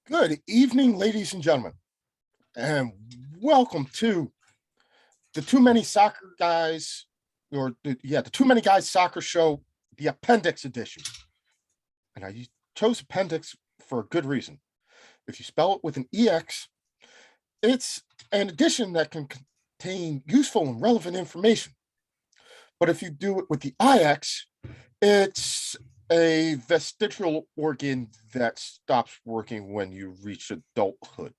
Good evening, ladies and gentlemen, and welcome to the Too Many Soccer Guys, the Too Many Guys Soccer Show, the Appendix Edition. And I chose Appendix for a good reason. If you spell it with an EX, it's an edition that can contain useful and relevant information. But if you do it with the IX, it's a vestigial organ that stops working when you reach adulthood,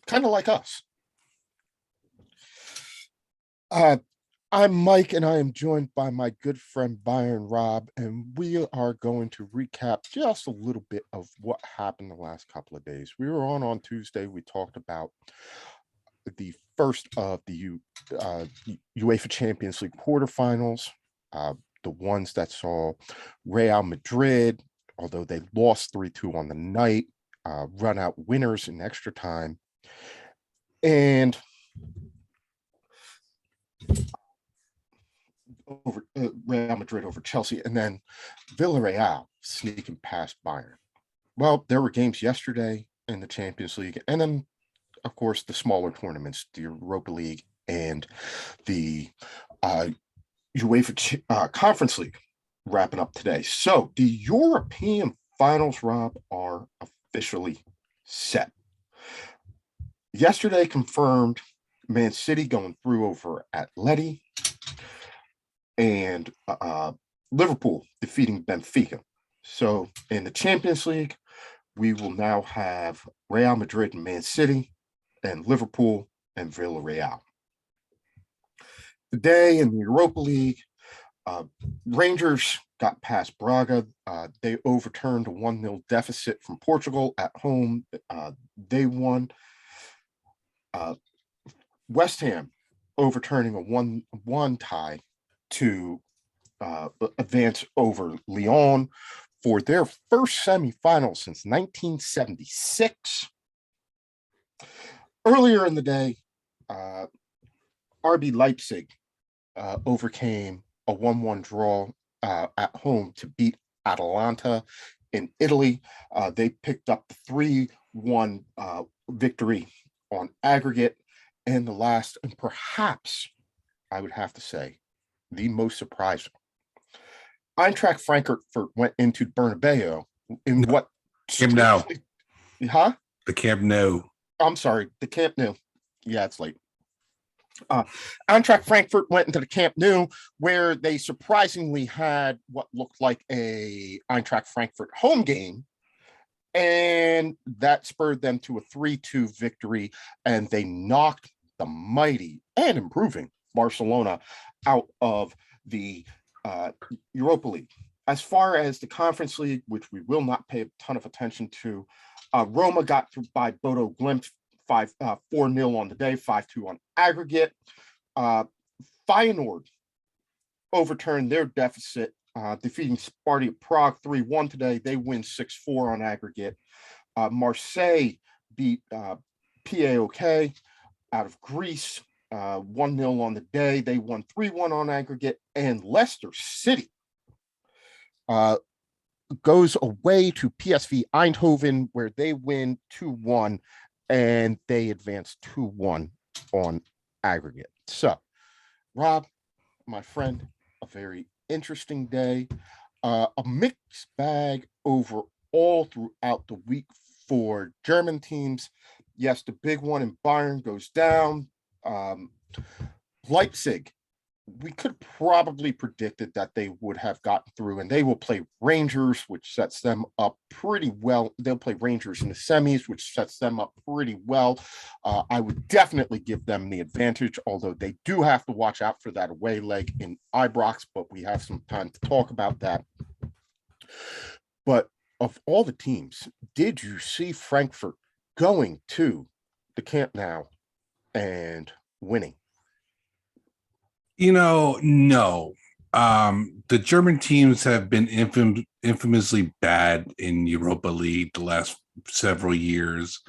kind of like us. Uh, I'm Mike, and I am joined by my good friend Bayern Rob, and we are going to recap just a little bit of what happened the last couple of days. We were on Tuesday. We talked about the first of the UEFA Champions League quarterfinals, the ones that saw Real Madrid, although they lost 3-2 on the night, run out winners in extra time. And over Real Madrid over Chelsea, and then Villarreal sneaking past Bayern. Well, there were games yesterday in the Champions League, and then, of course, the smaller tournaments, the Europa League and the UEFA Conference League wrapping up today. So the European finals, Rob, are officially set. Yesterday confirmed Man City going through over Atleti, and Liverpool defeating Benfica. So in the Champions League, we will now have Real Madrid and Man City, and Liverpool and Villarreal. Today in the Europa League, Rangers got past Braga. They overturned a 1-0 deficit from Portugal at home. They won. West Ham overturning a 1-1 tie to advance over Lyon for their first semifinal since 1976. Earlier in the day, RB Leipzig overcame a 1-1 draw at home to beat Atalanta in Italy. They picked up the 3-1 victory on aggregate. And the last, and perhaps I would have to say, the most surprising, Eintracht Frankfurt went into Bernabeu in what? Camp Nou. Huh? The Camp Nou. I'm sorry, the Camp Nou. Yeah, it's late. Eintracht Frankfurt went into the Camp Nou, where they surprisingly had what looked like a Eintracht Frankfurt home game, and that spurred them to a 3-2 victory, and they knocked the mighty and improving Barcelona out of the Europa League. As far as the Conference League, which we will not pay a ton of attention to, Roma got through by Bodo Glimt 4-0 on the day, 5-2 on aggregate. Feyenoord overturned their deficit, defeating Sparta Prague 3-1 today. They win 6-4 on aggregate. Marseille beat PAOK out of Greece, 1-0 on the day. They won 3-1 on aggregate. And Leicester City goes away to PSV Eindhoven, where they win 2-1, and they advance 2-1 on aggregate. So, Rob, my friend, a very interesting day, a mixed bag overall throughout the week for German teams. Yes, the big one in Bayern goes down. Leipzig, we could probably predicted that they would have gotten through, and they will play Rangers, which sets them up pretty well. They'll play Rangers in the semis, which sets them up pretty well. I would definitely give them the advantage, although they do have to watch out for that away leg in Ibrox, but we have some time to talk about that. But of all the teams, did you see Frankfurt going to the Camp Nou and winning? No. The German teams have been infamously bad in Europa League the last several years.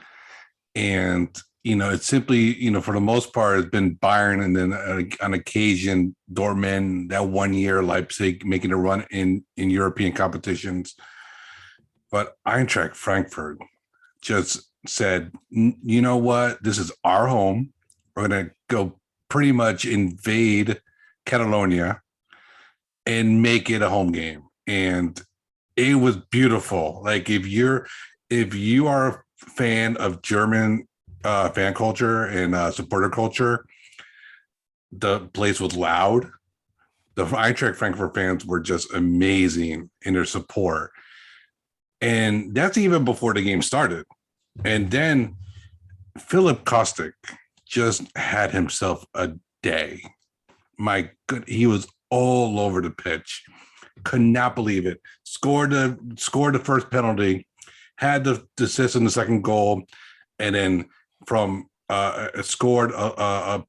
And, it's simply, for the most part, it's been Bayern, and then on occasion, Dortmund, that 1 year, Leipzig making a run in European competitions. But Eintracht Frankfurt, just said, you know what? This is our home. We're going to go pretty much invade Catalonia and make it a home game. And it was beautiful. Like if you are a fan of German fan culture and supporter culture, the place was loud. The Eintracht Frankfurt fans were just amazing in their support. And that's even before the game started. And then Philip Kostic just had himself a day. My good, he was all over the pitch. Could not believe it. Scored the first penalty, had the assist in the second goal, and then from scored a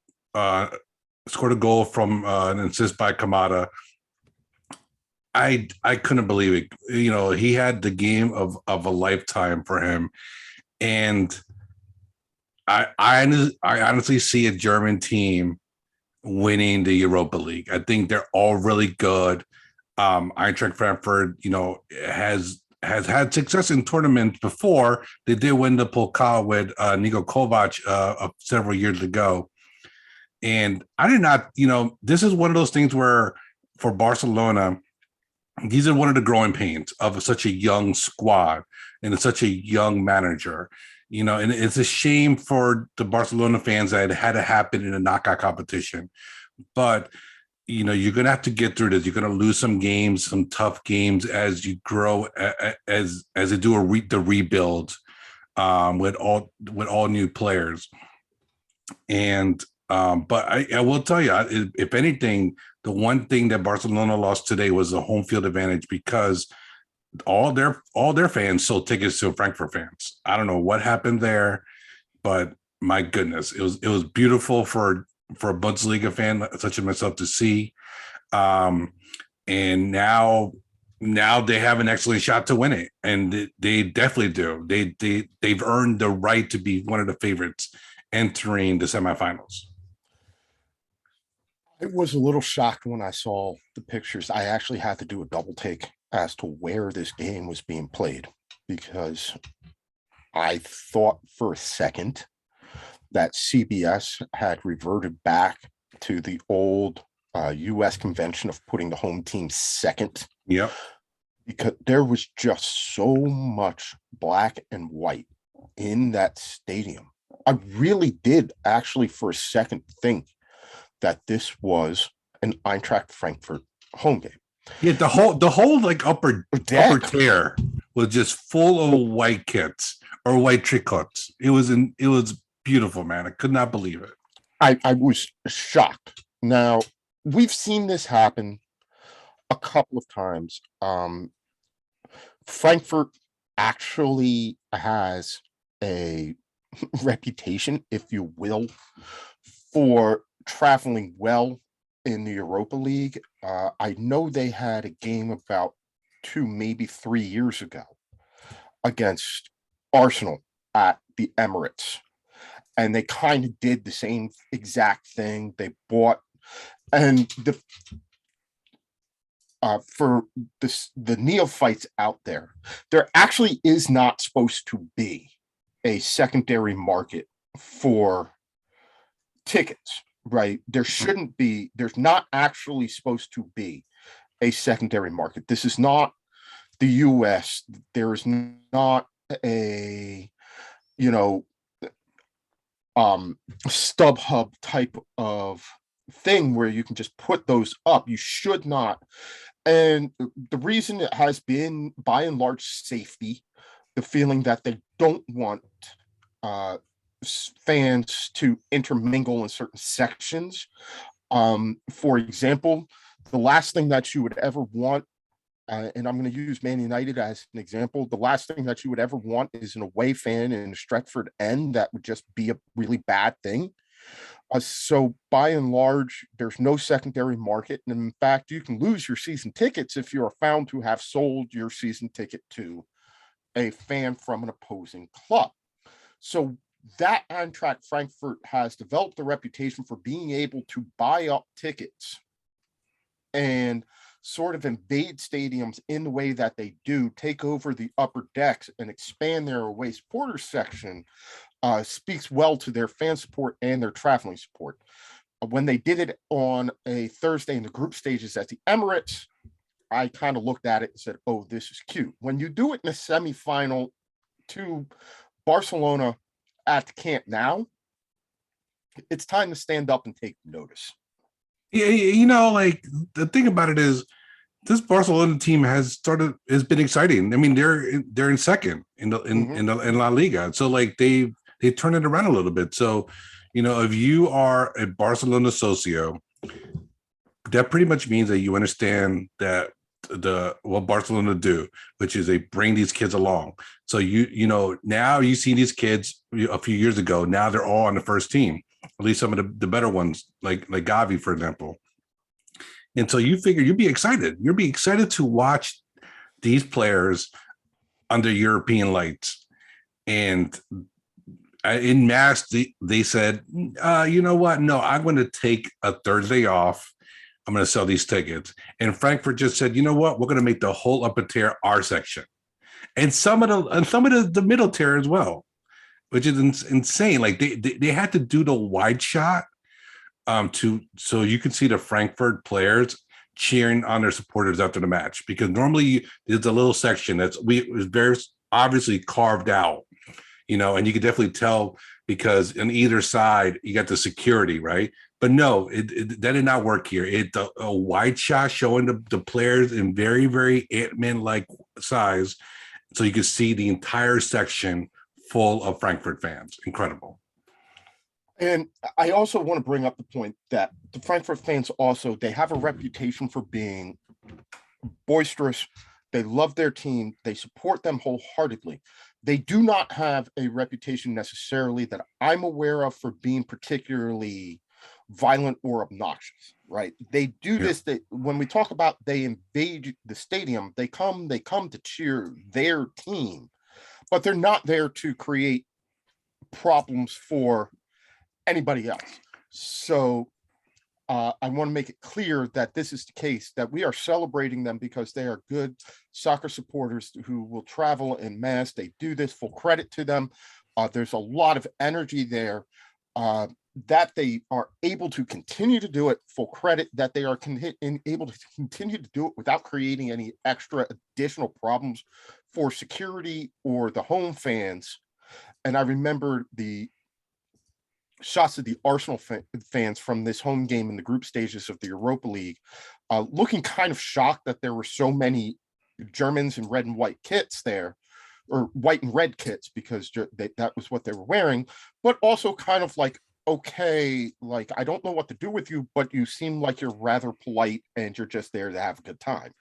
goal from an assist by Kamada. I couldn't believe it. You know, he had the game of a lifetime for him, and I honestly see a German team winning the Europa League. I think they're all really good. Eintracht Frankfurt, you know, has had success in tournaments before. They did win the Pokal with Niko Kovac several years ago. And I did not, you know, this is one of those things where for Barcelona, these are one of the growing pains of such a young squad and such a young manager, you know, and it's a shame for the Barcelona fans that it had to happen in a knockout competition. But, you know, you're going to have to get through this. You're going to lose some games, some tough games as you grow, as they do the rebuild with all new players. And but I will tell you, if anything, the one thing that Barcelona lost today was the home field advantage because all their fans sold tickets to Frankfurt fans. I don't know what happened there, but my goodness, it was beautiful for a Bundesliga fan such as myself to see. And now they have an excellent shot to win it, and they definitely do. They've earned the right to be one of the favorites entering the semifinals. I was a little shocked when I saw the pictures. I actually had to do a double take as to where this game was being played because I thought for a second that CBS had reverted back to the old US convention of putting the home team second. Yep. Because there was just so much black and white in that stadium. I really did actually for a second think that this was an Eintracht Frankfurt home game. Yeah, the whole like upper tier was just full of white kits or white tricots. It was beautiful, man. I could not believe it. I was shocked. Now, we've seen this happen a couple of times. Frankfurt actually has a reputation, if you will, for traveling well in the Europa League. I know they had a game about 2, maybe 3 years ago against Arsenal at the Emirates. And they kind of did the same exact thing. They bought, and for the neophytes out there actually is not supposed to be a secondary market for tickets, right? There's not actually supposed to be a secondary market. This is not the US. There is not a, StubHub type of thing where you can just put those up. You should not. And the reason it has been by and large safety, the feeling that they don't want fans to intermingle in certain sections. For example, the last thing that you would ever want, and I'm going to use Man United as an example, the last thing that you would ever want is an away fan in a Stretford end. That would just be a really bad thing. So by and large, there's no secondary market. And in fact, you can lose your season tickets if you are found to have sold your season ticket to a fan from an opposing club. So that Eintracht Frankfurt has developed a reputation for being able to buy up tickets and sort of invade stadiums in the way that they do, take over the upper decks and expand their away supporters section, speaks well to their fan support and their traveling support. When they did it on a Thursday in the group stages at the Emirates, I kind of looked at it and said, oh, this is cute. When you do it in a semifinal to Barcelona at the Camp Nou, it's time to stand up and take notice. Yeah, like the thing about it is this Barcelona team has been exciting. I mean, they're in second in La Liga. So like they turned it around a little bit. So, if you are a Barcelona socio, that pretty much means that you understand that what Barcelona do, which is they bring these kids along. So now you see these kids a few years ago, now they're all on the first team, at least some of the better ones, like Gavi, for example. And so you figure you'd be excited. You'd be excited to watch these players under European lights. And in mass, they said, you know what? No, I'm going to take a Thursday off. I'm going to sell these tickets. And Frankfurt just said, you know what? We're going to make the whole upper tier our section, and some of the middle tier as well, which is insane. Like they had to do the wide shot so you can see the Frankfurt players cheering on their supporters after the match, because normally there's a little section was very obviously carved out, and you could definitely tell because on either side you got the security, right? But no, that did not work here. A wide shot showing the players in very, very Ant-Man like size, so you could see the entire section full of Frankfurt fans. Incredible. And I also want to bring up the point that the Frankfurt fans they have a reputation for being boisterous. They love their team. They support them wholeheartedly. They do not have a reputation necessarily that I'm aware of for being particularly violent or obnoxious, right? They do this. When we talk about they invade the stadium, they come to cheer their team, but they're not there to create problems for anybody else. So I want to make it clear that this is the case, that we are celebrating them because they are good soccer supporters who will travel en masse. They do this, full credit to them. There's a lot of energy there. That they are able to continue to do it, full credit that they are able to continue to do it without creating any extra additional problems for security or the home fans. And I remember the shots of the Arsenal fans from this home game in the group stages of the Europa League, looking kind of shocked that there were so many Germans in red and white kits there, or white and red kits, because that was what they were wearing, but also kind of like, okay, like, I don't know what to do with you, but you seem like you're rather polite and you're just there to have a good time.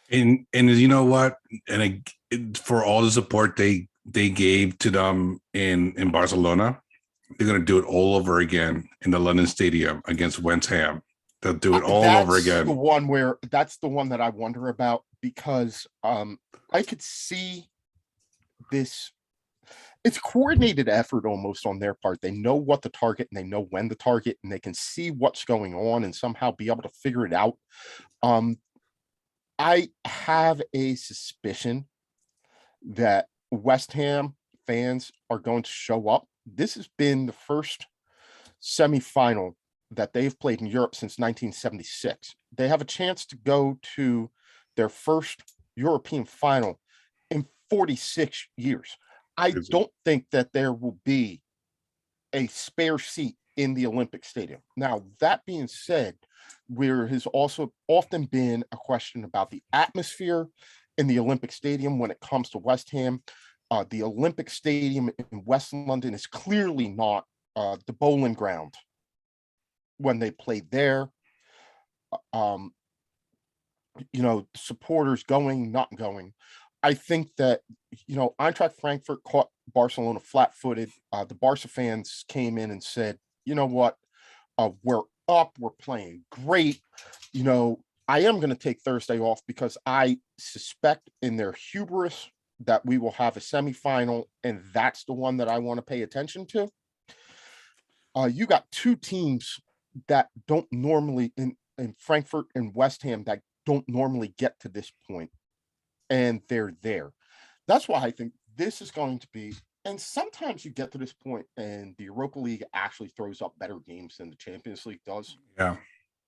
And you know what? And for all the support they gave to them in Barcelona, they're going to do it all over again in the London Stadium against West Ham. They'll do it all over again. That's the one that I wonder about, because I could see this. It's coordinated effort almost on their part. They know what to target and they know when to target, and they can see what's going on and somehow be able to figure it out. I have a suspicion that West Ham fans are going to show up. This has been the first semifinal that they've played in Europe since 1976. They have a chance to go to their first European final in 46 years. I don't think that there will be a spare seat in the Olympic Stadium. Now, that being said, there has also often been a question about the atmosphere in the Olympic Stadium when it comes to West Ham. The Olympic Stadium in West London is clearly not the bowling ground when they played there. Supporters going, not going. I think that, Eintracht Frankfurt caught Barcelona flat-footed. The Barca fans came in and said, you know what, we're up, we're playing great. I am going to take Thursday off because I suspect in their hubris that we will have a semifinal, and that's the one that I want to pay attention to. You got two teams that don't normally in Frankfurt and West Ham that don't normally get to this point, and they're there. That's why I think this is going to be. And sometimes you get to this point, and the Europa League actually throws up better games than the Champions League does. Yeah.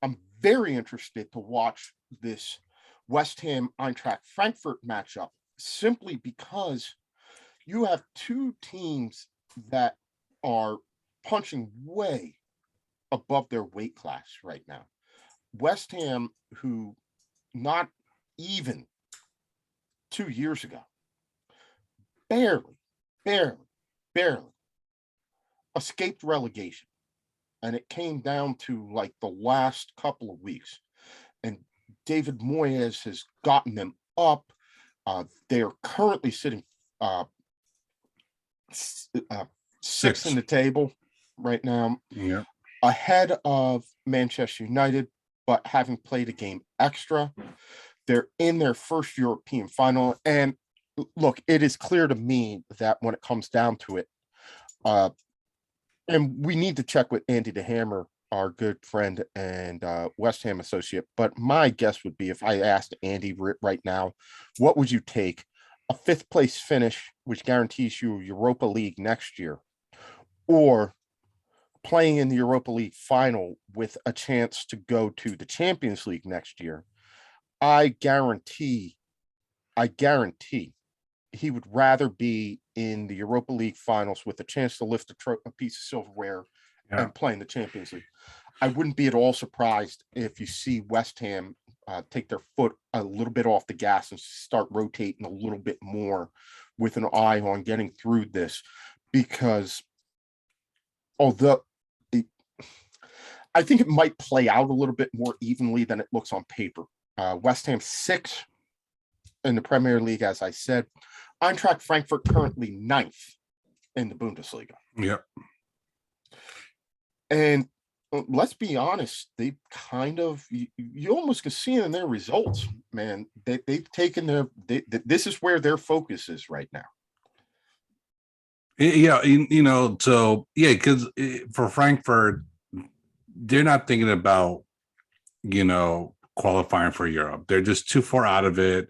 I'm very interested to watch this West Ham Eintracht Frankfurt matchup simply because you have two teams that are punching way above their weight class right now. West Ham, who not even 2 years ago, barely, barely escaped relegation. And it came down to like the last couple of weeks. And David Moyes has gotten them up. They are currently sitting sixth in the table right now, ahead of Manchester United, but having played a game extra. They're in their first European final. And look, it is clear to me that when it comes down to it, and we need to check with Andy the Hammer, our good friend and West Ham associate. But my guess would be, if I asked Andy right now, what would you take? A fifth place finish, which guarantees you Europa League next year, or playing in the Europa League final with a chance to go to the Champions League next year. I guarantee he would rather be in the Europa League finals with a chance to lift a piece of silverware and play in the Champions League. I wouldn't be at all surprised if you see West Ham take their foot a little bit off the gas and start rotating a little bit more with an eye on getting through this, because although I think it might play out a little bit more evenly than it looks on paper. West Ham 6th in the Premier League, as I said. Eintracht Frankfurt currently 9th in the Bundesliga. Yep. And let's be honest, they kind of, you almost can see it in their results, man. They've taken this is where their focus is right now. Yeah, so yeah, because for Frankfurt, they're not thinking about, qualifying for Europe. They're just too far out of it.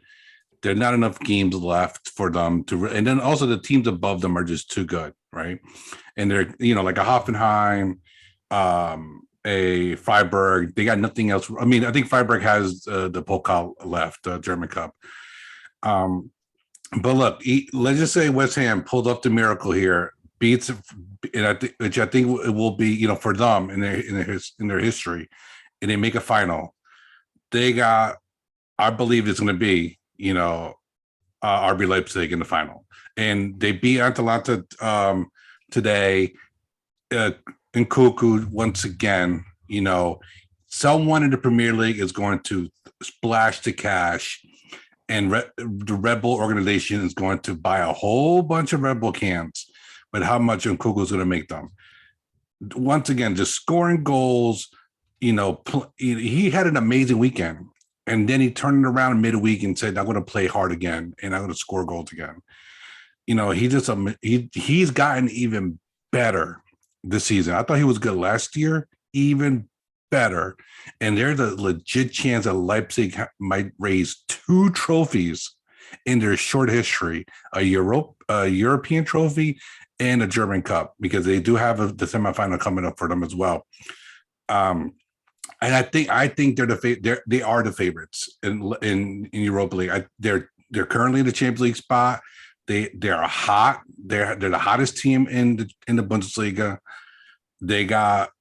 There are not enough games left for them to, and then also the teams above them are just too good, right? And they're, like a Hoffenheim, a Freiburg, they got nothing else. I mean, I think Freiburg has the Pokal left, German Cup. But look, let's just say West Ham pulled up the miracle here, beats, which I think it will be, for them in their history, and they make a final. They got, I believe it's going to be, RB Leipzig in the final, and they beat Atalanta today. Nkunku once again, someone in the Premier League is going to splash the cash, and the Red Bull organization is going to buy a whole bunch of Red Bull cans. But how much Nkunku is going to make them? Once again, just scoring goals. He had an amazing weekend, and then he turned it around midweek and said, "I'm going to play hard again, and I'm going to score goals again." He's gotten even better this season. I thought he was good last year, even better. And there's a legit chance that Leipzig might raise 2 trophies in their short history: a European trophy and a German Cup, because they do have the semifinal coming up for them as well. And I think they are the favorites in Europa League. They're currently in the Champions League spot. They're hot. They're the hottest team in the Bundesliga. They got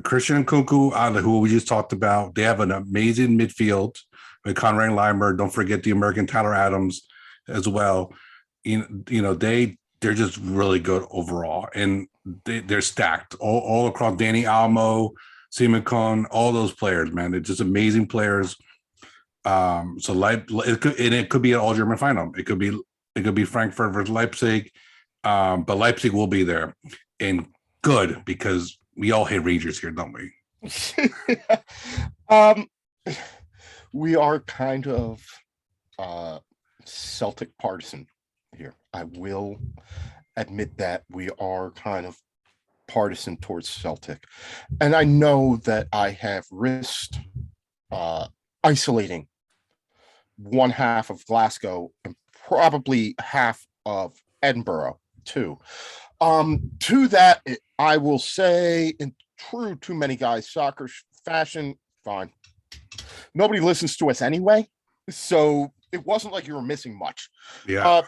Christian Nkunku, who we just talked about. They have an amazing midfield with Conrad Leimer. Don't forget the American Tyler Adams as well. They're just really good overall, and they're stacked all across. Danny Almo, Simon Cohn, all those players, man. They're just amazing players. It could be an all German final. It could be Frankfurt versus Leipzig, but Leipzig will be there, and good, because we all hate Rangers here, don't we? We are kind of Celtic partisan here. I will admit that we are kind of partisan towards Celtic, and I know that I have risked isolating one half of Glasgow and probably half of Edinburgh too. To that, I will say, in true too many guys soccer fashion, fine. Nobody listens to us anyway, so it wasn't like you were missing much. Yeah.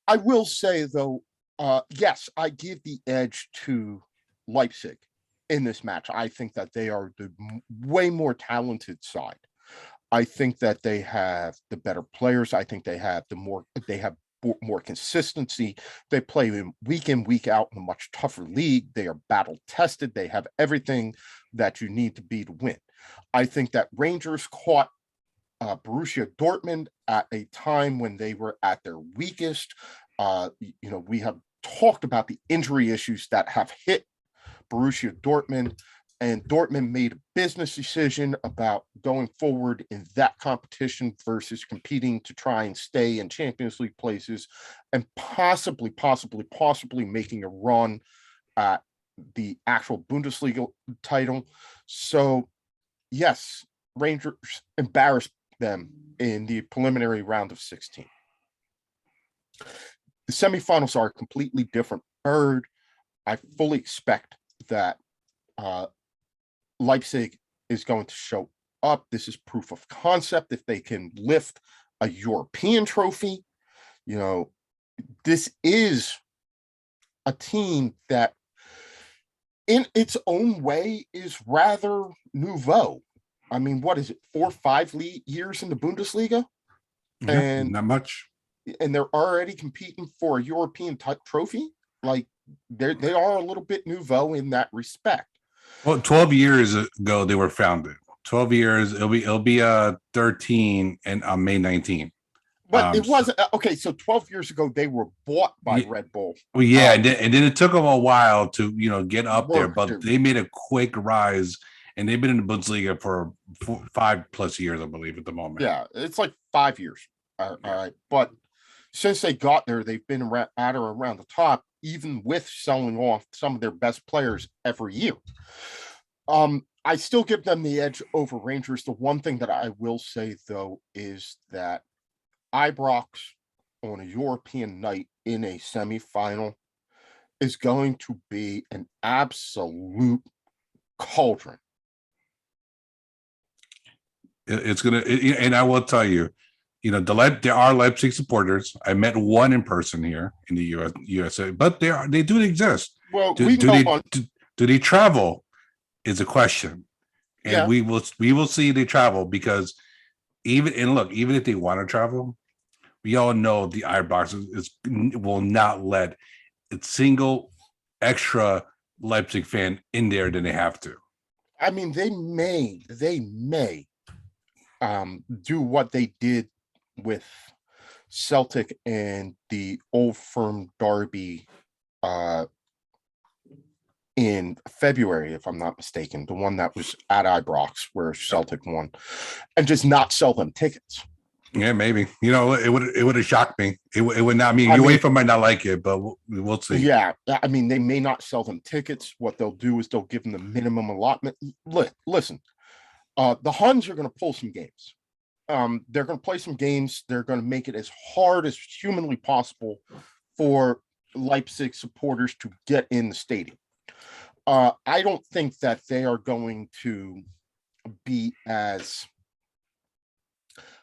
I will say though, yes, I give the edge to Leipzig in this match. I think that they are the way more talented side. I think that they have the better players. I think they have more consistency. They play week in, week out in a much tougher league. They are battle tested. They have everything that you need to be to win. I think that Rangers caught Borussia Dortmund at a time when they were at their weakest. We have talked about the injury issues that have hit Borussia Dortmund, and Dortmund made a business decision about going forward in that competition versus competing to try and stay in Champions League places and possibly making a run at the actual Bundesliga title. So, yes, Rangers embarrassed them in the preliminary round of 16. The semifinals are a completely different bird. I fully expect that Leipzig is going to show up. This is proof of concept. If they can lift a European trophy, this is a team that in its own way is rather nouveau. I mean, what is it, 4 or 5 years in the Bundesliga? Yeah, and not much. And they're already competing for a European trophy. Like they are a little bit nouveau in that respect. Well, 12 years ago they were founded. 12 years. It'll be 13 and on May 19th. But it wasn't okay. So 12 years ago they were bought by Red Bull. Well, yeah, and then it took them a while to get up there, but they made a quick rise, and they've been in the Bundesliga for 5+ years, I believe, at the moment. Yeah, it's like 5 years. All right, but since they got there, they've been at or around the top, even with selling off some of their best players every year. I still give them the edge over Rangers. The one thing that I will say, though, is that Ibrox on a European night in a semifinal is going to be an absolute cauldron. It's gonna, and I will tell you, there are Leipzig supporters. I met one in person here in the USA, but they do exist. Well, do they travel? Is a question, and yeah. we will see they travel, because even if they want to travel, we all know the Ibrox will not let a single extra Leipzig fan in there than they have to. I mean, they may do what they did with Celtic and the Old Firm derby in February, if I'm not mistaken, the one that was at Ibrox where Celtic won, and just not sell them tickets. Yeah, maybe. It would have shocked me. It would not mean UEFA might not like it, but we'll see. Yeah, I mean, they may not sell them tickets. What they'll do is they'll give them the minimum allotment. Listen, the Huns are going to pull some games. They're going to play some games. They're going to make it as hard as humanly possible for Leipzig supporters to get in the stadium. I don't think that they are going to be as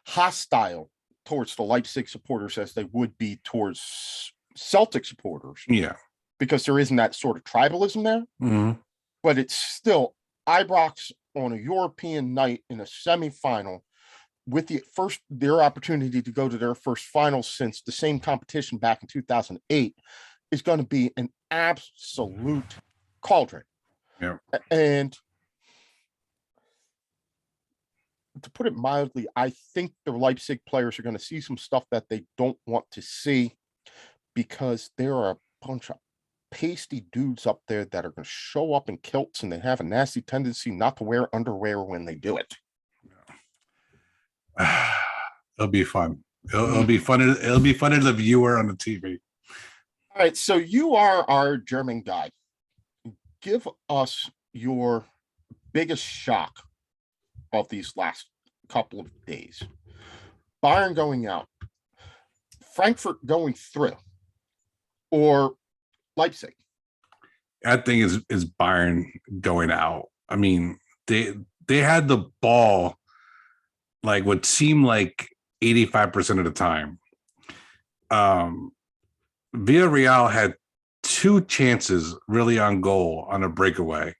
hostile towards the Leipzig supporters as they would be towards Celtic supporters. Yeah. Because there isn't that sort of tribalism there. Mm-hmm. But it's still Ibrox on a European night in a semifinal with their opportunity to go to their first final since the same competition back in 2008 is going to be an absolute cauldron. Yeah. And to put it mildly, I think the Leipzig players are going to see some stuff that they don't want to see, because there are a bunch of pasty dudes up there that are going to show up in kilts, and they have a nasty tendency not to wear underwear when they do it. It'll be fun. It'll be fun. It'll be fun as a viewer on the TV. All right, so you are our German guy. Give us your biggest shock of these last couple of days. Bayern going out, Frankfurt going through, or Leipzig? I think is Bayern going out. I mean, they had the ball like what seemed like 85% of the time. Villarreal had 2 chances really on goal on a breakaway,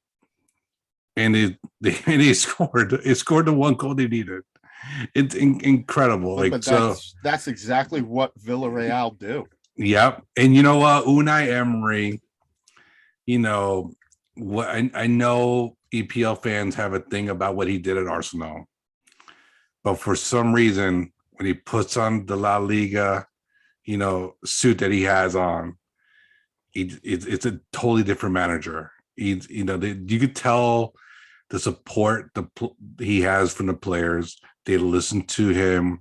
and they scored. It scored the 1 goal they needed. It's incredible. But that's exactly what Villarreal do. Yep. And you know what, Unai Emery, you know what, I know EPL fans have a thing about what he did at Arsenal, but for some reason, when he puts on the La Liga, suit that he has on, it's a totally different manager. You could tell the support he has from the players. They listen to him.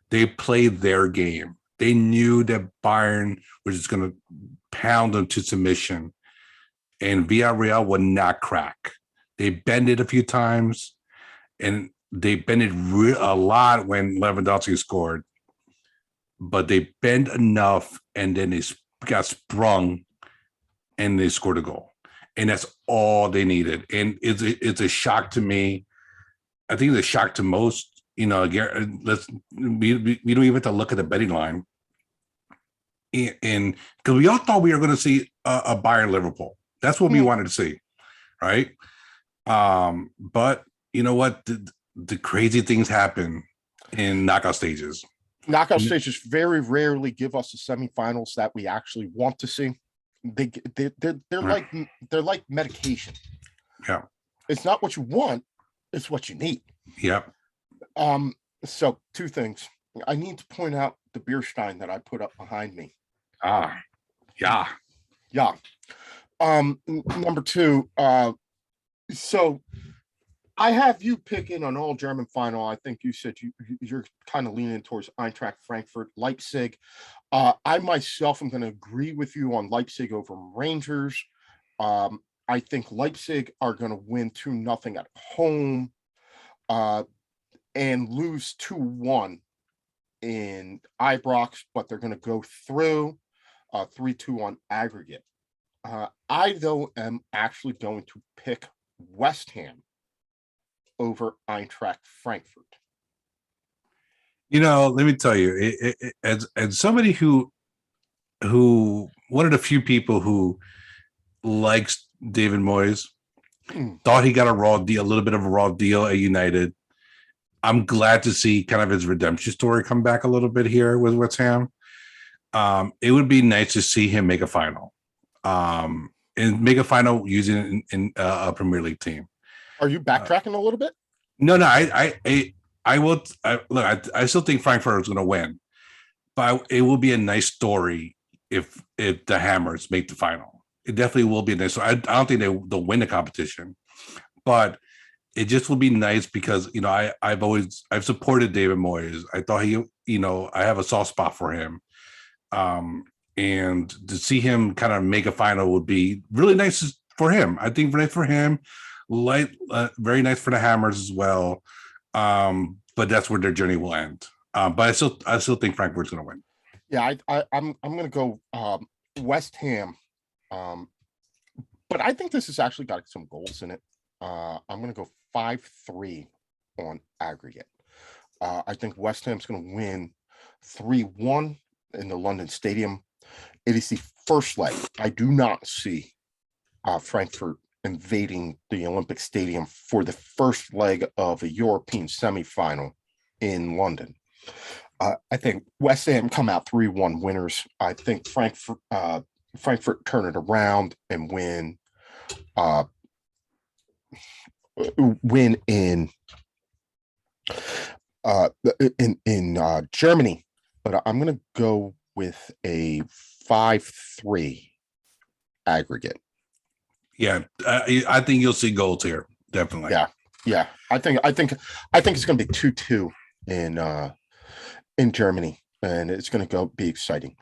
They played their game. They knew that Bayern was just going to pound them to submission, and Villarreal would not crack. They bended a few times, and they bended a lot when Lewandowski scored, but they bent enough, and then they got sprung, and they scored a goal. And that's all they needed. And it's a shock to me. I think it's a shock to most. We don't even have to look at the betting line. And because we all thought we were going to see a Bayern Liverpool. That's what we wanted to see, right? But you know what? The crazy things happen in knockout stages. Knockout stages very rarely give us the semifinals that we actually want to see. They're like medication. Yeah, it's not what you want; it's what you need. Yep. So 2 things. I need to point out the beer stein that I put up behind me. Yeah. Number 2. So I have you picking an all German final. I think you said you're kind of leaning towards Eintracht Frankfurt, Leipzig. I myself am going to agree with you on Leipzig over Rangers. I think Leipzig are going to win 2-0 at home, and lose 2-1 in Ibrox, but they're going to go through 3-2 on aggregate. I, though, am actually going to pick West Ham over Eintracht Frankfurt. Let me tell you, as somebody who one of the few people who likes David Moyes, thought he got a little bit of a raw deal at United. I'm glad to see kind of his redemption story come back a little bit here with West Ham. It would be nice to see him make a final, and make a final using in a Premier League team. Are you backtracking a little bit? No. I will. Look, I still think Frankfurt is going to win, but it will be a nice story if the Hammers make the final. It definitely will be a nice. I don't think they'll win the competition, but it just will be nice because I've supported David Moyes. I thought I have a soft spot for him, and to see him kind of make a final would be really nice for him. I think nice for him, very nice for the Hammers as well. But that's where their journey will end. But I still think Frankfurt's going to win. Yeah, I'm going to go West Ham. But I think this has actually got some goals in it. I'm going to go 5-3 on aggregate. I think West Ham's going to win 3-1 in the London Stadium. It is the first leg. I do not see Frankfurt invading the Olympic Stadium for the first leg of a European semifinal in London. I think West Ham come out 3-1 winners. I think Frankfurt turn it around and win in Germany, but I'm going to go with a 5-3 aggregate. Yeah, I think you'll see goals here, definitely. Yeah. I think it's going to be 2-2 in Germany, and it's going to be exciting.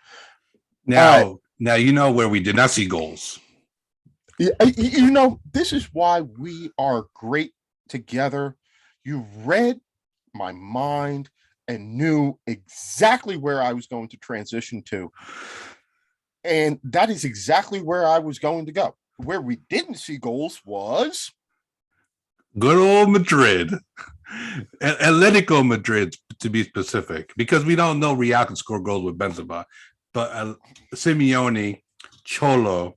Now you know where we did not see goals. This is why we are great together. You read my mind and knew exactly where I was going to transition to. And that is exactly where I was going to go. Where we didn't see goals was good old Madrid, Atletico Madrid to be specific, because we don't know Real can score goals with Benzema, but Simeone, Cholo,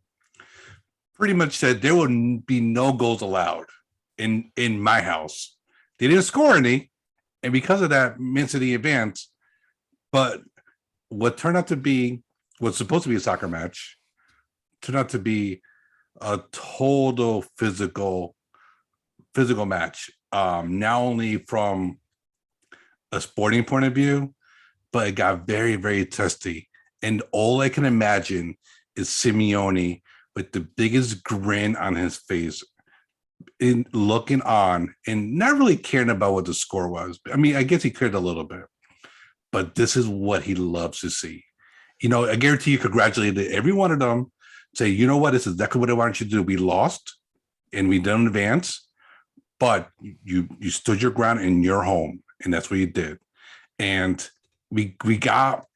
pretty much said there will be no goals allowed in my house. They didn't score any, and because of that, Man City advanced. But what turned out to be what's supposed to be a soccer match turned out to be a total physical match. Not only from a sporting point of view, but it got very, very testy. And all I can imagine is Simeone with the biggest grin on his face, in looking on and not really caring about what the score was. I mean, I guess he cared a little bit, but this is what he loves to see. I guarantee you congratulated every one of them. Say, you know what? This is exactly what I wanted you to do. We lost and we didn't advance, but you stood your ground in your home, and that's what you did. And we got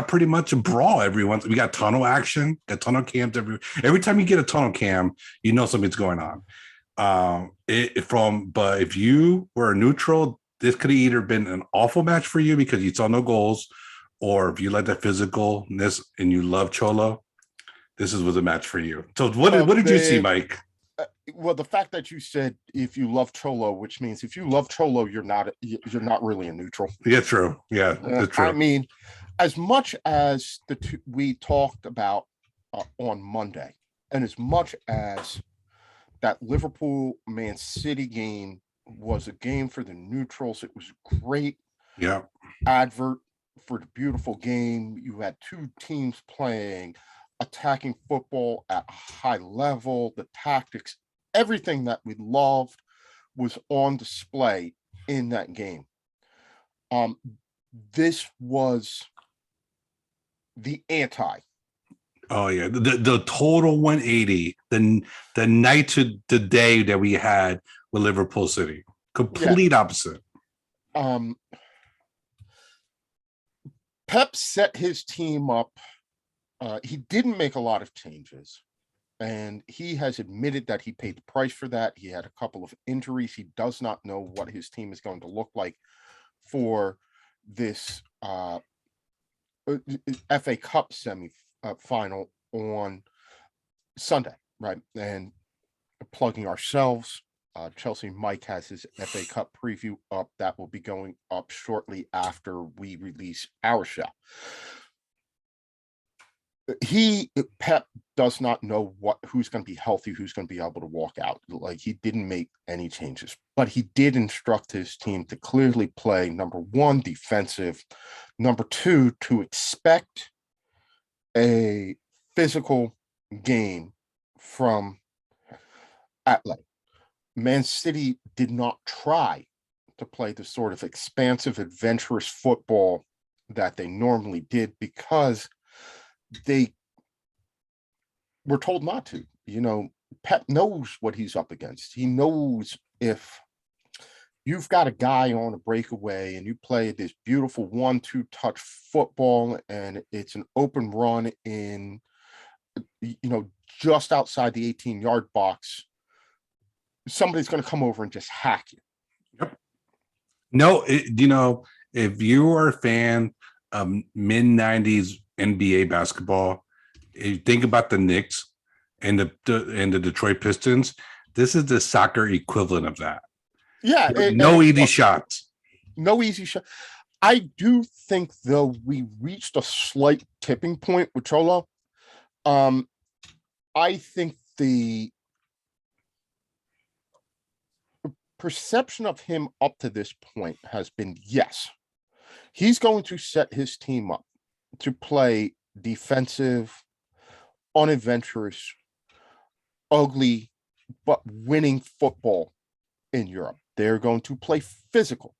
pretty much a brawl everyone. We got tunnel action, got tunnel cams every time you get a tunnel cam, you know something's going on. But if you were a neutral, this could have either been an awful match for you because you saw no goals, or if you like that physicalness and you love Cholo, this was a match for you. So what did you see, Mike? Well, the fact that you said if you love Cholo, which means if you love Cholo, you're not really a neutral. Yeah, true. Yeah, that's true. I mean, as much as we talked about on Monday, and as much as that Liverpool Man City game was a game for the neutrals, it was a great advert for the beautiful game. You had two teams playing attacking football at a high level, the tactics, everything that we loved was on display in that game. This was the anti. Oh yeah, the total 180, the night to the day that we had with Liverpool City, complete opposite. Pep set his team up. He didn't make a lot of changes, and he has admitted that he paid the price for that. He had a couple of injuries. He does not know what his team is going to look like for this FA Cup semi-final on Sunday, right? And plugging ourselves, Chelsea Mike has his FA Cup preview up. That will be going up shortly after we release our show. Pep does not know who's going to be healthy, who's going to be able to walk out. Like, he didn't make any changes, but he did instruct his team to clearly play, number one, defensive, number two, to expect a physical game from Atletico. Man City did not try to play the sort of expansive, adventurous football that they normally did because they were told not to. Pep knows what he's up against. He knows if you've got a guy on a breakaway and you play this beautiful 1-2 touch football and it's an open run in, just outside the 18-yard box, somebody's going to come over and just hack you. Yep. No, if you are a fan of mid-90s NBA basketball, if you think about the Knicks and the Detroit Pistons, this is the soccer equivalent of that. Yeah. No easy shots. No easy shot. I do think, though, we reached a slight tipping point with Cholo. I think the perception of him up to this point has been, yes, he's going to set his team up to play defensive, unadventurous, ugly, but winning football in Europe. They're going to play physical.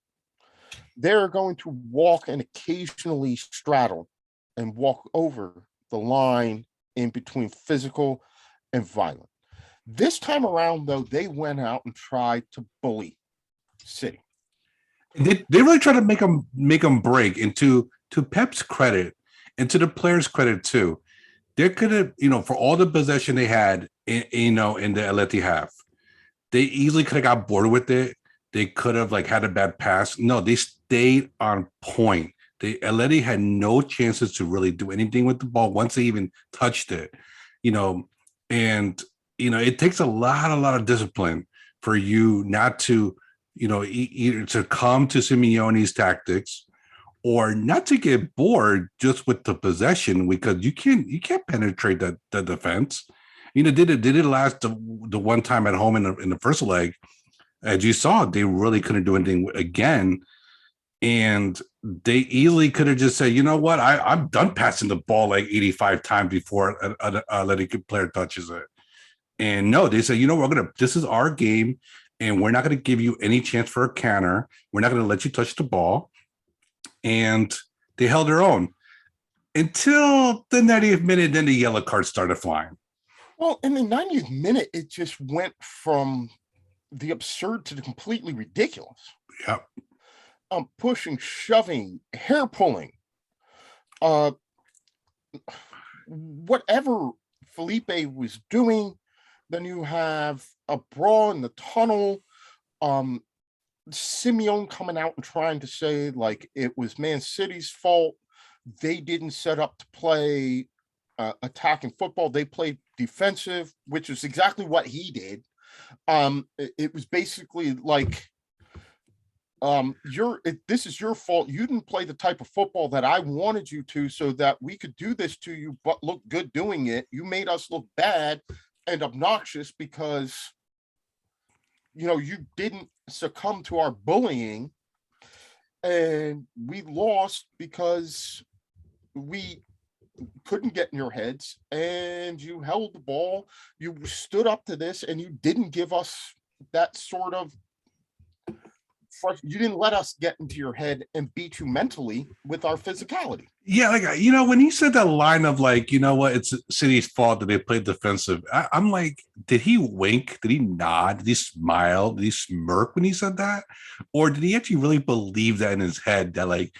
They're going to walk and occasionally straddle and walk over the line in between physical and violent. This time around, though, they went out and tried to bully City. They really try to make them break. And to Pep's credit, and to the players' credit too, they could have, for all the possession they had, in the Atleti half, they easily could have got bored with it. They could have like had a bad pass. No, they stayed on point. Atleti had no chances to really do anything with the ball once they even touched it. You know, and it takes a lot of discipline for you not to, either to come to Simeone's tactics or not to get bored just with the possession, because you can't penetrate the defense. Did it last the one time at home in the first leg? As you saw, they really couldn't do anything again, and they easily could have just said, you know what, I'm done passing the ball like 85 times before a athletic player touches it. And no, they said, this is our game, and we're not gonna give you any chance for a counter. We're not gonna let you touch the ball. And they held their own until the 90th minute. Then the yellow card started flying. Well, in the 90th minute, it just went from the absurd to the completely ridiculous. Yep. Pushing, shoving, hair pulling, whatever Felipe was doing. Then you have a brawl in the tunnel. Simeone coming out and trying to say like it was Man City's fault. They didn't set up to play attacking football. They played defensive, which is exactly what he did. It was basically like, this is your fault. You didn't play the type of football that I wanted you to, so that we could do this to you, but look good doing it. You made us look bad and obnoxious because you didn't succumb to our bullying, and we lost because we couldn't get in your heads, and you held the ball, you stood up to this, and you didn't give us that sort of, you didn't let us get into your head and beat you mentally with our physicality. Yeah, like when he said that line of like, it's City's fault that they played defensive, I'm like, did he wink? Did he nod? Did he smile? Did he smirk when he said that? Or did he actually really believe that in his head that like,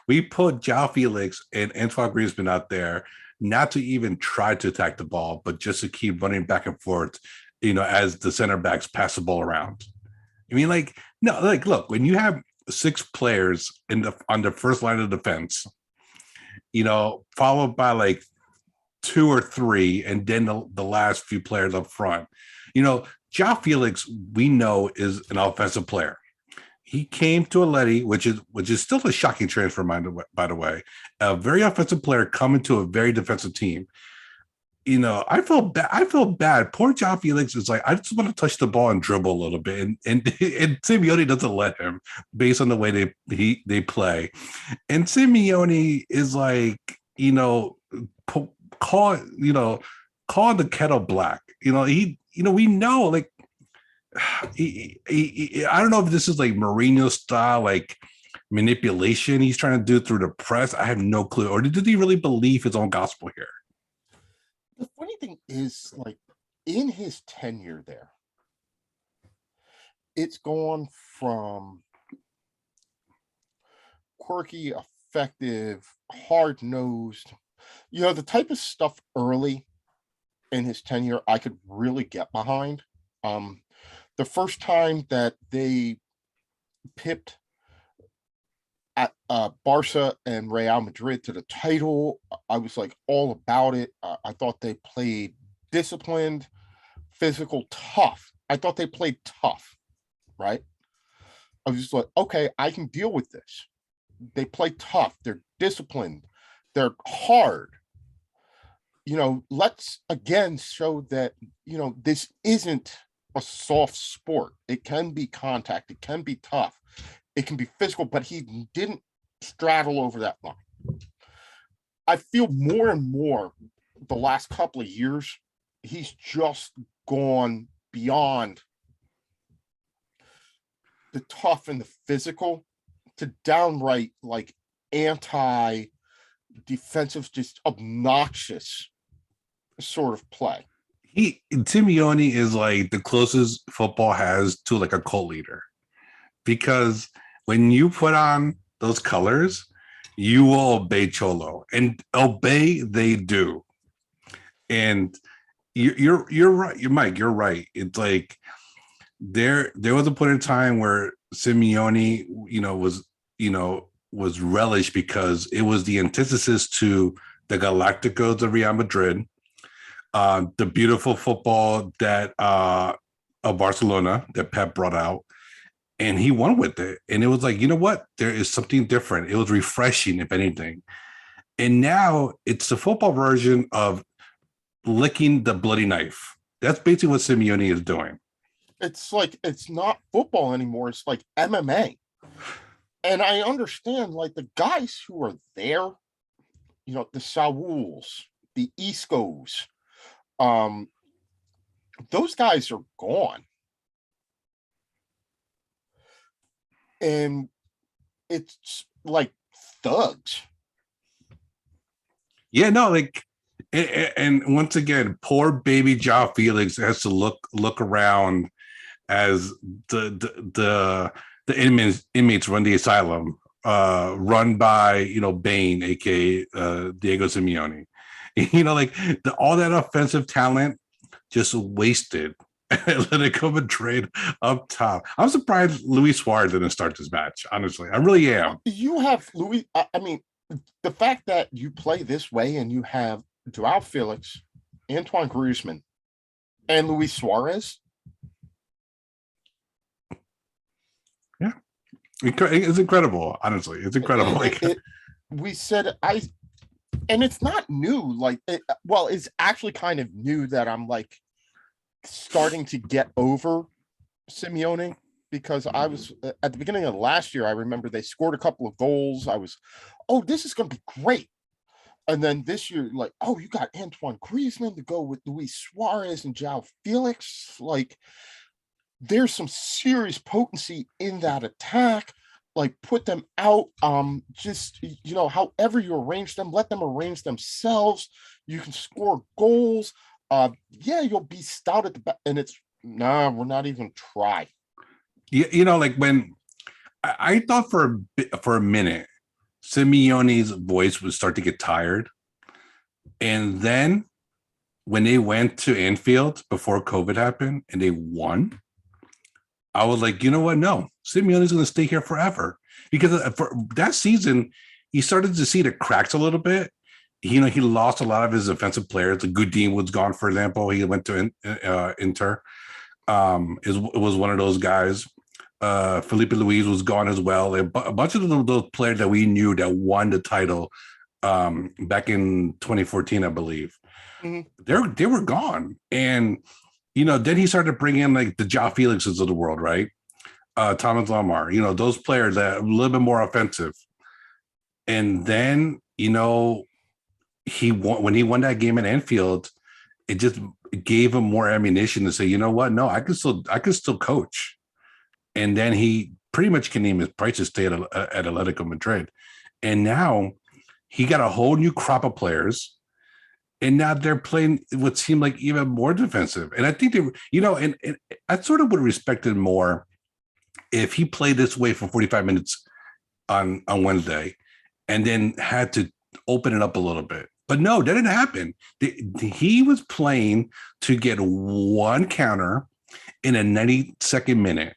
we put João Felix and Antoine Griezmann out there not to even try to attack the ball, but just to keep running back and forth, as the center backs pass the ball around. I mean, like, no, like, look, when you have 6 players on the first line of defense, followed by like 2 or 3, and then the last few players up front, João Felix, we know, is an offensive player. He came to Atleti, which is still a shocking transfer, by the way, a very offensive player coming to a very defensive team. I feel bad. Poor João Felix is like, I just want to touch the ball and dribble a little bit, and Simeone doesn't let him based on the way they play. And Simeone is like, call the kettle black. We know, like, I don't know if this is like Mourinho style, like manipulation he's trying to do through the press. I have no clue. Or did he really believe his own gospel here? The funny thing is, like, in his tenure there, it's gone from quirky, effective, hard-nosed, the type of stuff early in his tenure I could really get behind. The first time that they pipped at Barca and Real Madrid to the title, I was like all about it. I thought they played disciplined, physical, tough. I thought they played tough, right? I was just like, okay, I can deal with this. They play tough. They're disciplined. They're hard. Let's again show that, this isn't a soft sport. It can be contact. It can be tough. It can be physical, but he didn't straddle over that line. I feel more and more the last couple of years, he's just gone beyond the tough and the physical to downright like anti-defensive, just obnoxious sort of play. Simeone is like the closest football has to like a cult leader. because when you put on those colors, you will obey Cholo, and obey they do. And you're right, Mike. You're right. It's like there was a point in time where Simeone, was relished because it was the antithesis to the Galacticos of Real Madrid, the beautiful football that of Barcelona that Pep brought out, and he won with it. And it was like, you know what? There is something different. It was refreshing, if anything. And now it's the football version of licking the bloody knife. That's basically what Simeone is doing. It's like it's not football anymore. It's like MMA. And I understand, like, the guys who are there, the Sauls, the Iscos, those guys are gone. And it's like thugs. Yeah, no, like, and once again, poor baby João Felix has to look around as the inmates run the asylum, run by Bane, aka Diego Simeone. Like all that offensive talent just wasted. Atletico Madrid up top. I'm surprised Luis Suarez didn't start this match. Honestly, I really am. You have Luis. I mean, the fact that you play this way and you have Joao Felix, Antoine Griezmann, and Luis Suarez. Yeah, it's incredible. Honestly, it's incredible. We said and it's not new. Like, it's actually kind of new that I'm like starting to get over Simeone, because I was at the beginning of last year. I remember they scored a couple of goals. I was, this is going to be great. And then this year, like, you got Antoine Griezmann to go with Luis Suarez and Joao Felix. Like, there's some serious potency in that attack. Like, put them out. Just, however you arrange them, let them arrange themselves. You can score goals. You'll be stout at the back, and it's we're not even try. Like when I thought for a minute, Simeone's voice would start to get tired, and then when they went to Anfield before COVID happened and they won, I was like, you know what? No, Simeone's going to stay here forever, because for that season he started to see the cracks a little bit. He lost a lot of his offensive players. The Godin was gone, for example. He went to Inter. It was one of those guys. Felipe Luis was gone as well. A bunch of those players that we knew that won the title back in 2014, I believe. Mm-hmm. They were gone. And, then he started to bring in like the Joao Felixes of the world, right? Thomas Lamar, those players that are a little bit more offensive. And then, when he won that game at Anfield, it just gave him more ammunition to say, you know what? No, I can still coach. And then he pretty much can name his price to stay at Atletico Madrid. And now he got a whole new crop of players. And now they're playing what seemed like even more defensive. And I think and I sort of would have respected more if he played this way for 45 minutes on Wednesday and then had to open it up a little bit. But no, that didn't happen. He was playing to get one counter in a 92nd minute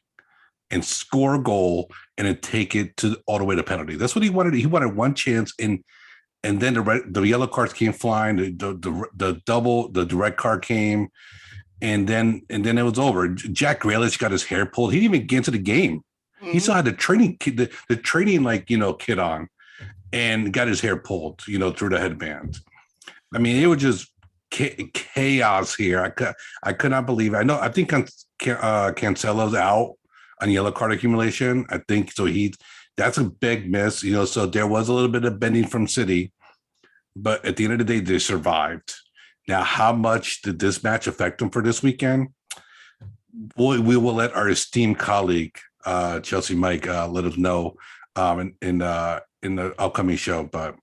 and score a goal and then take it all the way to penalty. That's what he wanted. He wanted one chance, and then the yellow cards came flying. The red card came, and then it was over. Jack Grealish got his hair pulled. He didn't even get into the game. Mm-hmm. He still had the training kit on, and got his hair pulled, through the headband. I mean, it was just chaos here. I could not believe it. I think Cancelo's out on yellow card accumulation. I think so. That's a big miss, so there was a little bit of bending from City, but at the end of the day, they survived. Now, how much did this match affect them for this weekend? We will let our esteemed colleague, Chelsea Mike, let us know in the upcoming show. But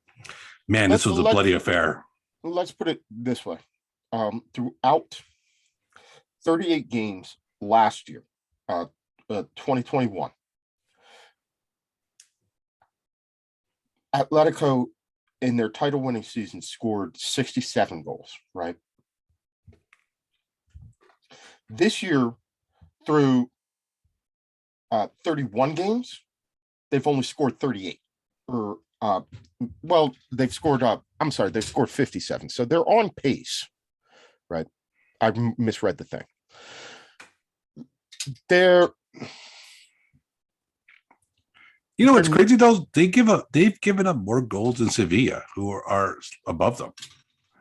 man, this was a bloody affair. Let's put it this way. Throughout 38 games last year, 2021, Atletico in their title winning season scored 67 goals, right? This year, through 31 games, they've only scored 38. Or they've scored they've scored 57. So they're on pace, right? I misread the thing. They're You know what's crazy though? They've given up more goals than Sevilla, who are above them.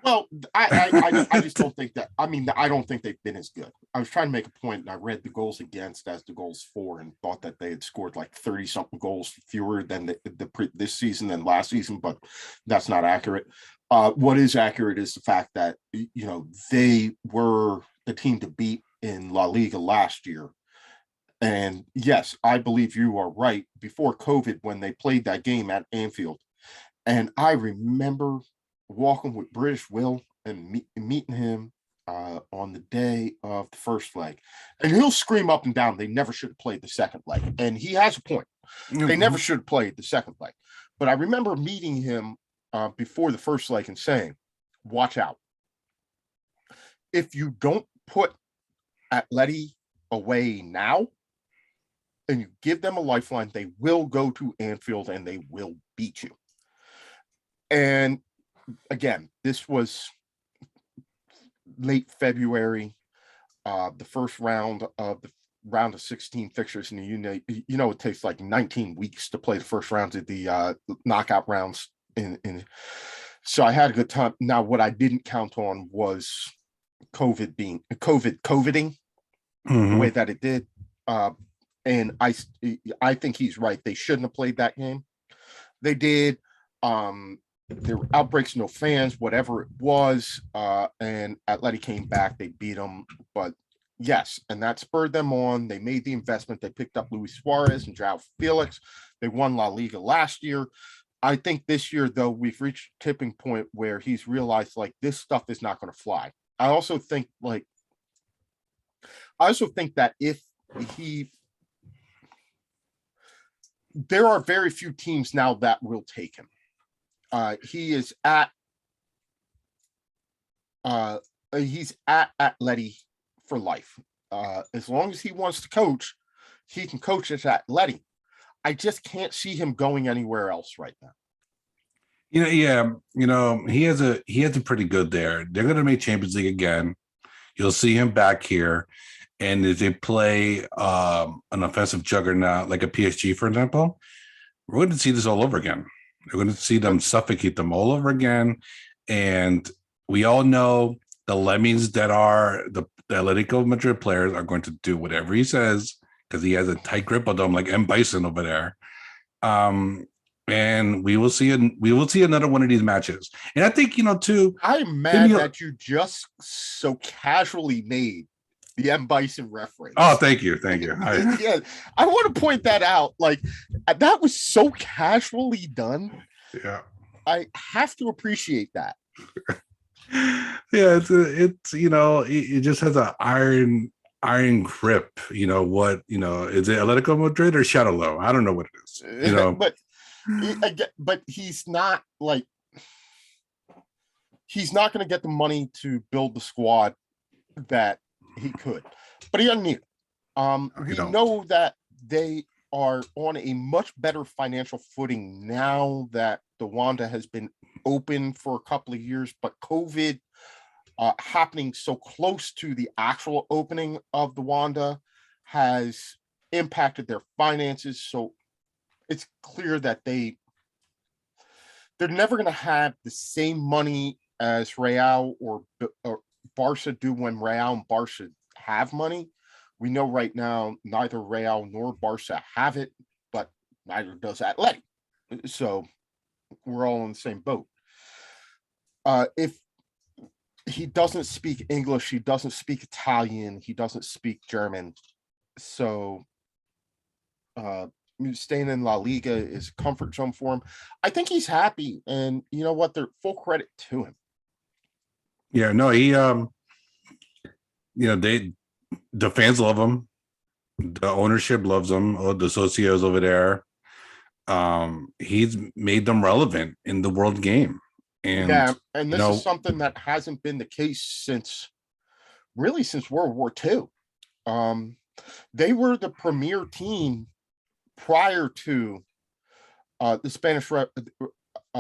Well, I just don't think that. I mean, I don't think they've been as good. I was trying to make a point, and I read the goals against as the goals for, and thought that they had scored like 30 something goals fewer than this season than last season, but that's not accurate. What is accurate is the fact that they were the team to beat in La Liga last year. And yes, I believe you are right. Before COVID, when they played that game at Anfield, and I remember walking with British Will and meeting him on the day of the first leg, and he'll scream up and down they never should have played the second leg, and he has a point. They never should have played the second leg. But I remember meeting him before the first leg and saying, watch out. If you don't put Atleti away now and you give them a lifeline, they will go to Anfield and they will beat you. And again, this was late February, the first round of 16 fixtures, and it takes like 19 weeks to play the first rounds of the knockout rounds. So I had a good time. Now, what I didn't count on was coviding the way that it did. And I think he's right. They shouldn't have played that game. They did. There were outbreaks, no fans, whatever it was, and Atleti came back. They beat them, but yes, and that spurred them on. They made the investment. They picked up Luis Suarez and João Felix. They won La Liga last year. I think this year, though, we've reached a tipping point where he's realized like this stuff is not going to fly. I also think that if there are very few teams now that will take him. He's at Atleti for life. As long as he wants to coach, he can coach at Atleti. I just can't see him going anywhere else right now. He has a pretty good there. They're going to make Champions League again. You'll see him back here, and if they play an offensive juggernaut like a PSG, for example, we're going to see this all over again. We're going to see them suffocate them all over again. And we all know the lemmings that are the Atletico Madrid players are going to do whatever he says because he has a tight grip on them like M. Bison over there. And we will see another one of these matches. And I think, too. I'm mad that you just so casually made the M. Bison reference. Oh, thank you. Yeah, I want to point that out. Like, that was so casually done. Yeah, I have to appreciate that. Yeah, it just has an iron grip. Is it Atletico Madrid or Shadow Low? I don't know what it is. but he's not going to get the money to build the squad that he could, but he doesn't need it. We know that they are on a much better financial footing now that the Wanda has been open for a couple of years, but COVID happening so close to the actual opening of the Wanda has impacted their finances. So it's clear that they're never going to have the same money as Real or Barca do when Real and Barca have money. We know right now neither Real nor Barca have it, but neither does Atleti. So we're all in the same boat. If he doesn't speak English, he doesn't speak Italian, he doesn't speak German. So staying in La Liga is a comfort zone for him. I think he's happy, and you know what? They're full credit to him. Yeah, no, he the fans love him, the ownership loves him, all the socios over there. He's made them relevant in the world game. And Yeah, and you this is know, something that hasn't been the case since World War II. Um, they were the premier team prior to the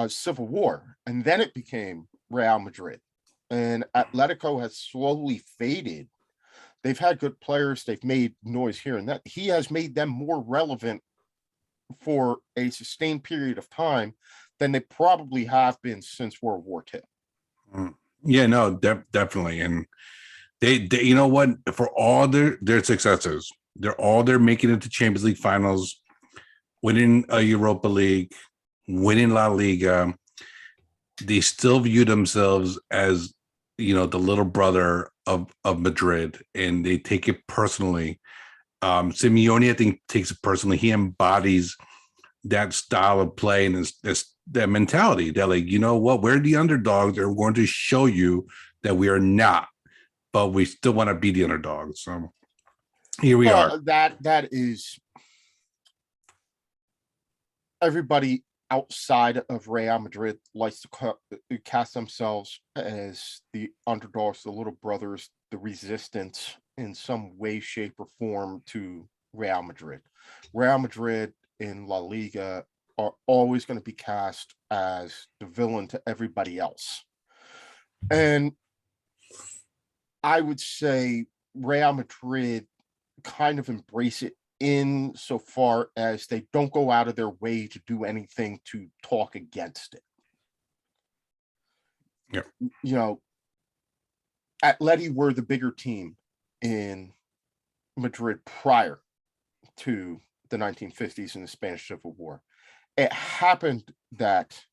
Civil War, and then it became Real Madrid. And Atletico has slowly faded. They've had good players. They've made noise here and that. He has made them more relevant for a sustained period of time than they probably have been since World War II. yeah, no, definitely. And they, you know what, for all their successes, they're making it to Champions League finals, winning a Europa League, winning La Liga. They still view themselves as, the little brother of Madrid, and they take it personally. Simeone, I think, takes it personally. He embodies that style of play and that mentality that, like, you know what, we're the underdogs, and we're going to show you that we are not, but we still want to be the underdogs. So here we are. That is everybody outside of Real Madrid likes to cast themselves as the underdogs, the little brothers, the resistance in some way, shape, or form to Real Madrid. Real Madrid in La Liga are always going to be cast as the villain to everybody else. And I would say Real Madrid kind of embrace it in so far as they don't go out of their way to do anything to talk against it. Yeah. Atleti were the bigger team in Madrid prior to the 1950s and the Spanish Civil War. It happened that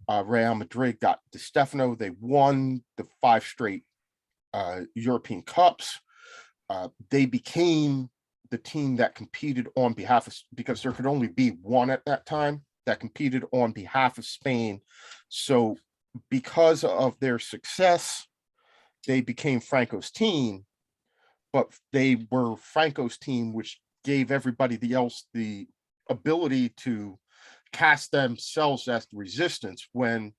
Real Madrid got Di Stefano. They won the 5 straight European Cups. They became the team that competed on behalf of, because there could only be one at that time, that competed on behalf of Spain. So because of their success, they became Franco's team, but they were Franco's team, which gave everybody else the ability to cast themselves as the resistance when,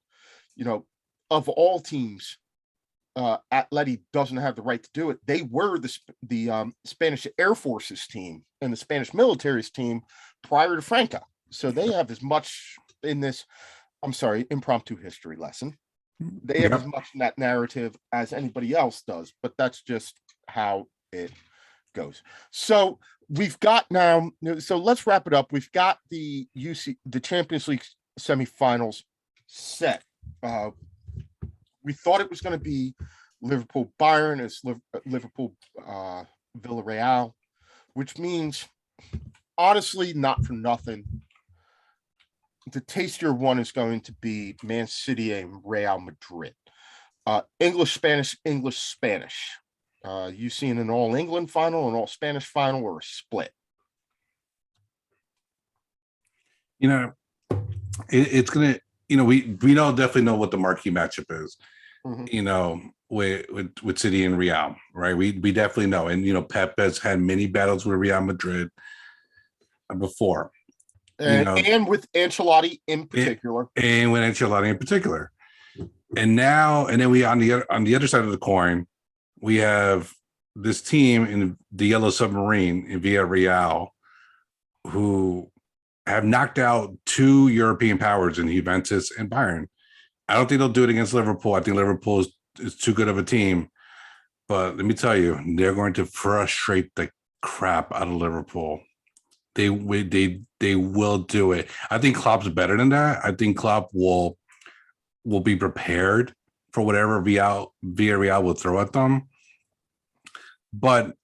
of all teams, Atleti doesn't have the right to do it. They were the Spanish Air Forces team and the Spanish military's team prior to Franco. So they have as much in this, impromptu history lesson. They have as much in that narrative as anybody else does, but that's just how it goes. So we've got now, so let's wrap it up. We've got the Champions League semifinals set. We thought it was going to be Liverpool Bayern, it's Liverpool Villarreal, which means, honestly, not for nothing, the tastier one is going to be Man City and Real Madrid. English, Spanish, English, Spanish. You seen an all England final, an all Spanish final, or a split? It's gonna, we know, definitely know what the marquee matchup is. Mm-hmm. With City and Real, right? We definitely know, and Pep has had many battles with Real Madrid before, and with Ancelotti in particular, and then we on the other side of the coin, we have this team in the Yellow Submarine in Villarreal, who have knocked out 2 European powers in Juventus and Bayern. I don't think they'll do it against Liverpool. I think Liverpool is too good of a team. But let me tell you, they're going to frustrate the crap out of Liverpool. They will do it. I think Klopp's better than that. I think Klopp will be prepared for whatever Villarreal will throw at them. But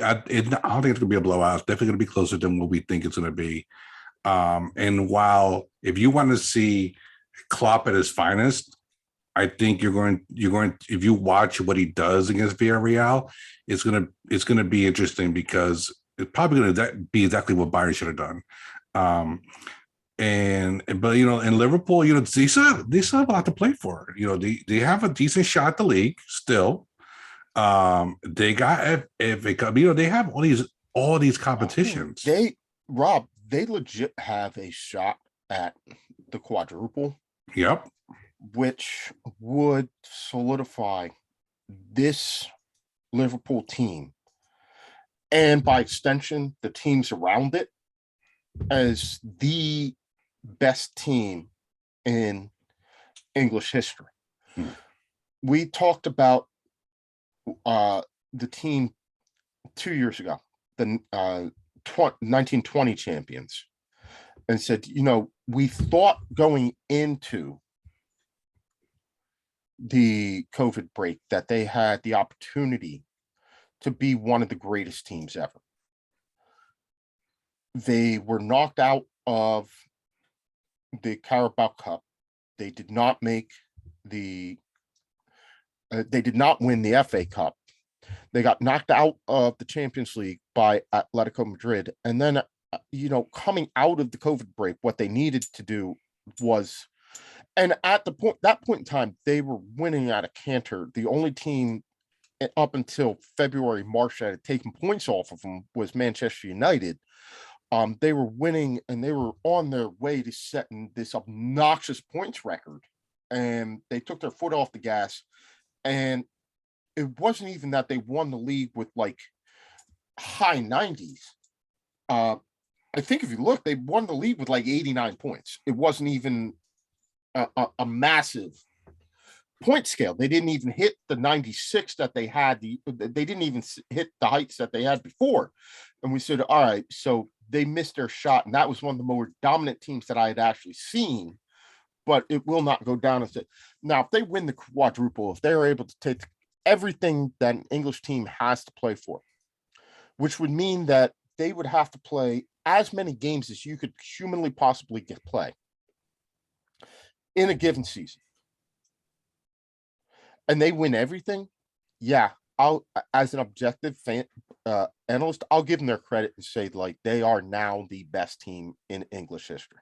I don't think it's going to be a blowout. It's definitely going to be closer than what we think it's going to be. And while if you want to see Klopp at his finest, I think you're going if you watch what he does against Villarreal, it's gonna be interesting, because it's probably going to be exactly what Bayern should have done. But in Liverpool, they still have a lot to play for. They have a decent shot at the league still. They got FA Cup. They have all these competitions. they legit have a shot at the quadruple, Yep. which would solidify this Liverpool team, and by extension, the teams around it, as the best team in English history. We talked about the team 2 years ago, the 1920 champions, and said, we thought going into the COVID break that they had the opportunity to be one of the greatest teams ever. They were knocked out of the Carabao Cup. They did not make they did not win the FA Cup. They got knocked out of the Champions League by Atletico Madrid. And then, coming out of the COVID break, what they needed to do was, and at that point in time, they were winning at a canter. The only team up until February, March that had taken points off of them was Manchester United. They were winning, and they were on their way to setting this obnoxious points record. And they took their foot off the gas. And it wasn't even that they won the league with like high 90s. I think if you look, they won the league with like 89 points. It wasn't even a massive point scale. They didn't even hit the 96 that they had. They didn't even hit the heights that they had before. And we said, all right, so they missed their shot. And that was one of the more dominant teams that I had actually seen. But it will not go down as it. Now, if they win the quadruple, if they're able to take everything that an English team has to play for, which would mean that they would have to play as many games as you could humanly possibly get play in a given season, and they win everything, yeah, I'll, as an objective fan analyst, I'll give them their credit and say like they are now the best team in English history.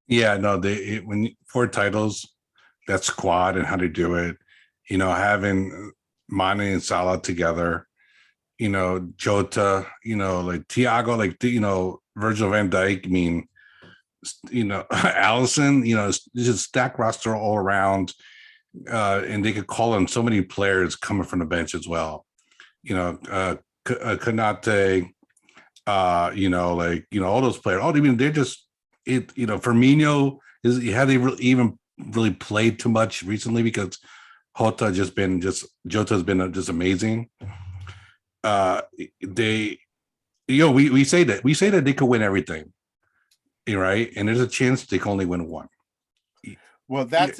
Yeah, no, when 4 titles, that squad and how to do it, having Mane and Salah together, Jota, like Thiago, like Virgil van Dijk. I mean, Allison, it's just stacked roster all around, and they could call on so many players coming from the bench as well. Konate, all those players. Oh, I mean, they're just Firmino have they even really played too much recently because Jota's been just amazing. We say that they could win everything, right? And there's a chance they can only win one. Well, that's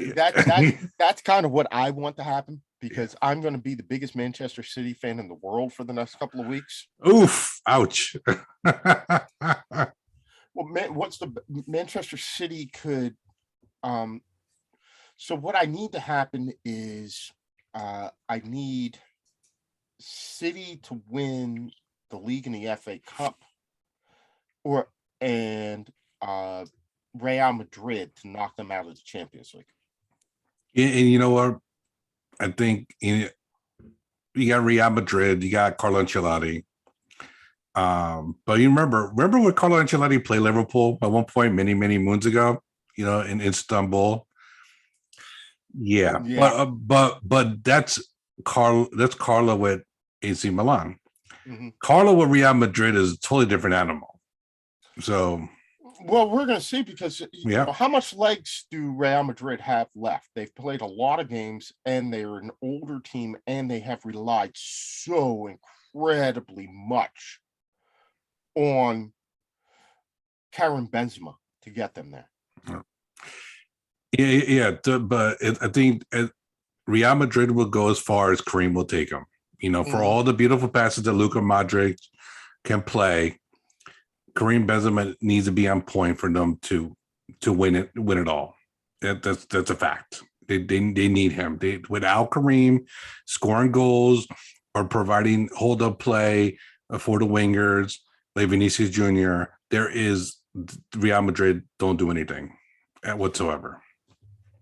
kind of what I want to happen, because I'm going to be the biggest Manchester City fan in the world for the next couple of weeks. Oof! Ouch! Well, what's the Manchester City could? So what I need to happen is I need City to win the league and the FA Cup, and Real Madrid to knock them out of the Champions League. And you know what? I think you got Real Madrid, you got Carlo Ancelotti. But you remember when Carlo Ancelotti played Liverpool at one point many moons ago, in Istanbul. Yeah. But that's Carlo with AC Milan. Mm-hmm. Carlo with Real Madrid is a totally different animal. So, well, we're going to see, because how much legs do Real Madrid have left? They've played a lot of games, and they're an older team, and they have relied so incredibly much on Karim Benzema to get them there. But I think Real Madrid will go as far as Karim will take them. For all the beautiful passes that Luka Modric can play, Karim Benzema needs to be on point for them to win it all. That's a fact. They need him. Without Karim scoring goals or providing hold up play for the wingers like Vinicius Jr., Real Madrid don't do anything whatsoever.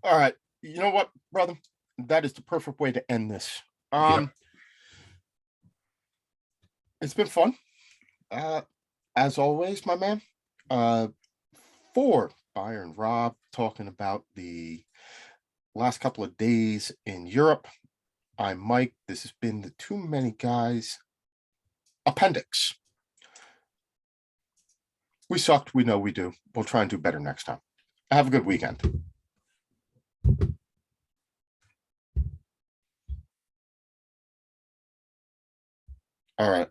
All right. You know what, brother? That is the perfect way to end this. It's been fun. As always, my man. Uh, for Bayern Rob, talking about the last couple of days in Europe. I'm Mike. This has been the Too Many Guys appendix. We sucked. We know we do. We'll try and do better next time. Have a good weekend. All right.